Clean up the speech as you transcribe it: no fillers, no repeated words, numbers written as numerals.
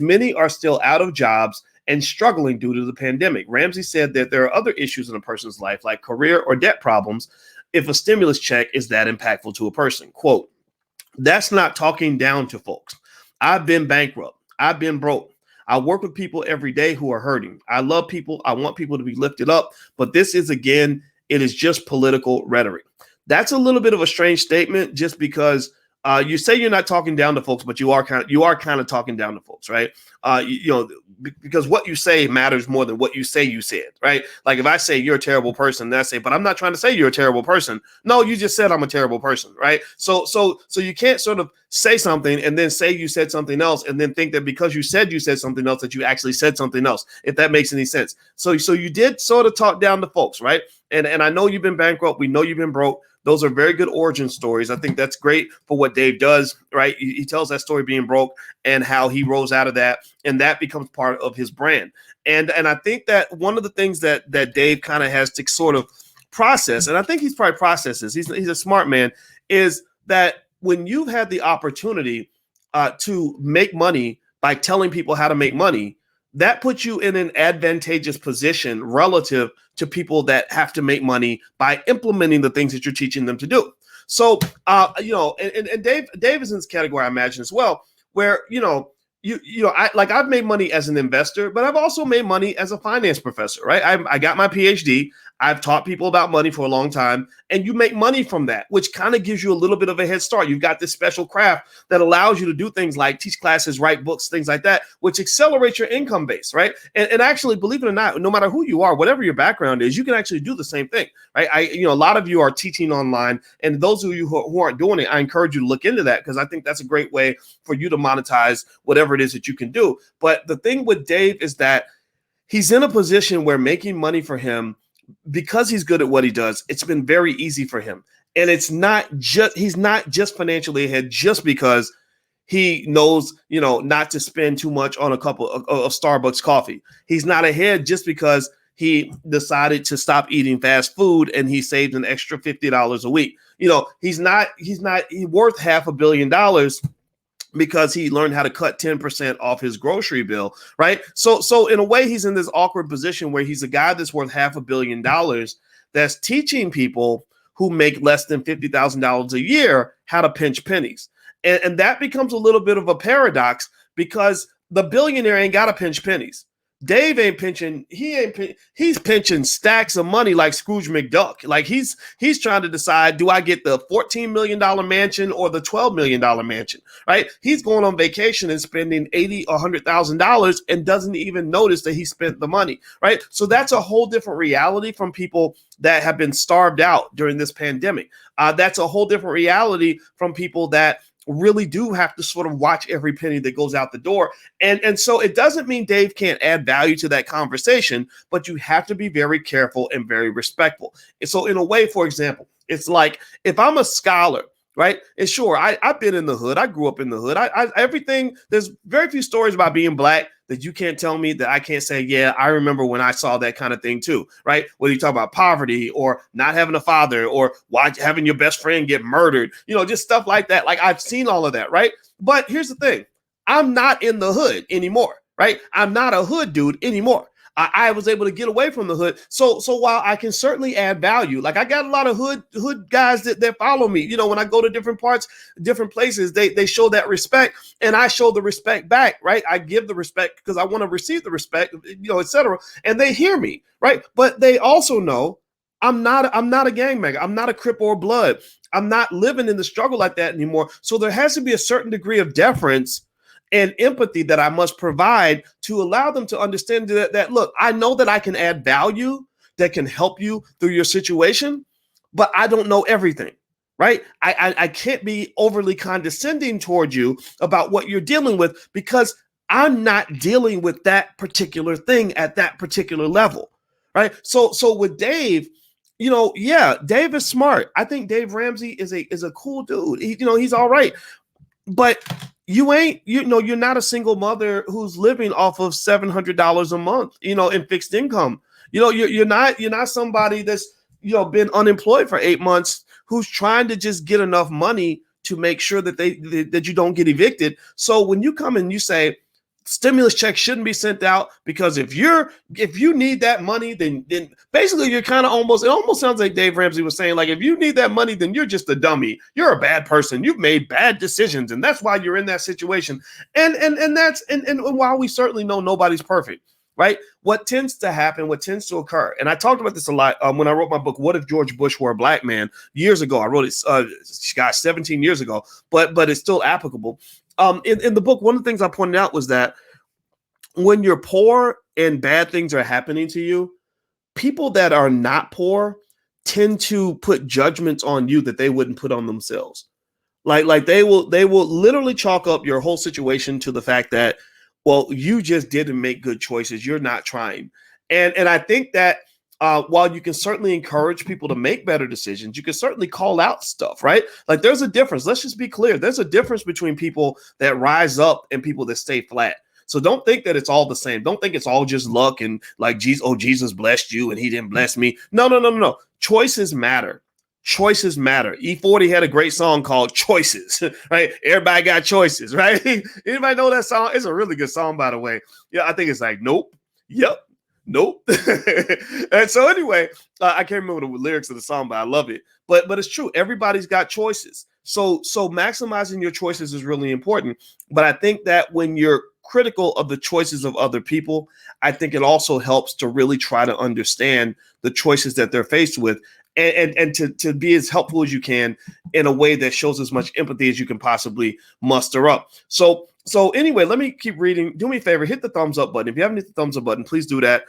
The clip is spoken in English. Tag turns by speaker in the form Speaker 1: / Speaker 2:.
Speaker 1: many are still out of jobs and struggling due to the pandemic. Ramsey said that there are other issues in a person's life, like career or debt problems, if a stimulus check is that impactful to a person. Quote, that's not talking down to folks. I've been bankrupt. I've been broke. I work with people every day who are hurting. I love people. I want people to be lifted up. But this is, again, it is just political rhetoric. That's a little bit of a strange statement, just because you say you're not talking down to folks, but you are kind of talking down to folks, right? Because what you say matters more than what you say you said, right? Like if I say you're a terrible person, then I say, but I'm not trying to say you're a terrible person. No, you just said I'm a terrible person, right? So you can't sort of say something and then say you said something else and then think that because you said something else that you actually said something else, if that makes any sense. So you did sort of talk down to folks, right? And I know you've been bankrupt. We know you've been broke. Those are very good origin stories. I think that's great for what Dave does, right? He tells that story being broke and how he rose out of that, and that becomes part of his brand. And I think that one of the things that Dave kind of has to sort of process, and I think he's probably processes, he's a smart man, is that when you've had the opportunity to make money by telling people how to make money, that puts you in an advantageous position relative to people that have to make money by implementing the things that you're teaching them to do. So, and Dave is in this category, I imagine, as well, where, I've made money as an investor, but I've also made money as a finance professor, right? I got my PhD. I've taught people about money for a long time, and you make money from that, which kind of gives you a little bit of a head start. You've got this special craft that allows you to do things like teach classes, write books, things like that, which accelerates your income base, right? And actually, believe it or not, no matter who you are, whatever your background is, you can actually do the same thing, right? A lot of you are teaching online, and those of you who aren't doing it, I encourage you to look into that, because I think that's a great way for you to monetize whatever it is that you can do. But the thing with Dave is that he's in a position where making money for him, because he's good at what he does, it's been very easy for him. And he's not just financially ahead just because he knows, not to spend too much on a couple of Starbucks coffee. He's not ahead just because he decided to stop eating fast food and he saved an extra $50 a week. He's not worth $500 million because he learned how to cut 10% off his grocery bill, right? So in a way, he's in this awkward position where he's a guy that's worth $500 million that's teaching people who make less than $50,000 a year how to pinch pennies. And that becomes a little bit of a paradox, because the billionaire ain't got to pinch pennies. Dave ain't pinching. He's pinching stacks of money like Scrooge McDuck. Like he's trying to decide, do I get the $14 million mansion or the $12 million mansion? Right? He's going on vacation and spending $80,000 or $100,000 and doesn't even notice that he spent the money. Right? So that's a whole different reality from people that have been starved out during this pandemic. That's a whole different reality from people that really do have to sort of watch every penny that goes out the door. And so it doesn't mean Dave can't add value to that conversation, but you have to be very careful and very respectful. And so in a way, for example, it's like if I'm a scholar, right? And sure, I've been in the hood. I grew up in the hood. There's very few stories about being Black that you can't tell me that I can't say, yeah, I remember when I saw that kind of thing too, right? Whether you talk about poverty or not having a father or having your best friend get murdered, just stuff like that. Like I've seen all of that, right? But here's the thing. I'm not in the hood anymore, right? I'm not a hood dude anymore. I was able to get away from the hood. So while I can certainly add value, like I got a lot of hood guys that follow me. When I go to different parts, different places, they show that respect, and I show the respect back, right? I give the respect because I want to receive the respect, et cetera. And they hear me, right? But they also know I'm not a gangbanger. I'm not a Crip or Blood. I'm not living in the struggle like that anymore. So there has to be a certain degree of deference and empathy that I must provide to allow them to understand that look, I know that I can add value that can help you through your situation, but I don't know everything, right? I can't be overly condescending toward you about what you're dealing with because I'm not dealing with that particular thing at that particular level, right? So with Dave, Dave is smart. I think Dave Ramsey is a cool dude. He's all right, but you're not a single mother who's living off of $700 a month, in fixed income. You're not somebody that's, been unemployed for 8 months who's trying to just get enough money to make sure that that you don't get evicted. So when you come and you say, Stimulus checks shouldn't be sent out because if you need that money, then basically you're kind of it almost sounds like Dave Ramsey was saying, like, if you need that money, then you're just a dummy. You're a bad person. You've made bad decisions, and that's why you're in that situation. And while we certainly know nobody's perfect, right? What tends to happen, what tends to occur, and I talked about this a lot when I wrote my book, What If George Bush Were a Black Man, years ago. I wrote it, 17 years ago, but it's still applicable. In the book, one of the things I pointed out was that when you're poor and bad things are happening to you, people that are not poor tend to put judgments on you that they wouldn't put on themselves. Like they will literally chalk up your whole situation to the fact that, well, you just didn't make good choices. You're not trying. And I think that while you can certainly encourage people to make better decisions, you can certainly call out stuff, right? Like there's a difference. Let's just be clear. There's a difference between people that rise up and people that stay flat. So don't think that it's all the same. Don't think it's all just luck and like, Jesus blessed you and he didn't bless me. No. Choices matter. Choices matter. E40 had a great song called Choices, right? Everybody got choices, right? Anybody know that song? It's a really good song, by the way. Yeah, I think it's like, nope, yep, nope. And so anyway, I can't remember the lyrics of the song, but I love it. But it's true. Everybody's got choices. So maximizing your choices is really important. But I think that when you're critical of the choices of other people, I think it also helps to really try to understand the choices that they're faced with. And to be as helpful as you can in a way that shows as much empathy as you can possibly muster up. So anyway, let me keep reading. Do me a favor, hit the thumbs up button. If you haven't hit the thumbs up button, please do that.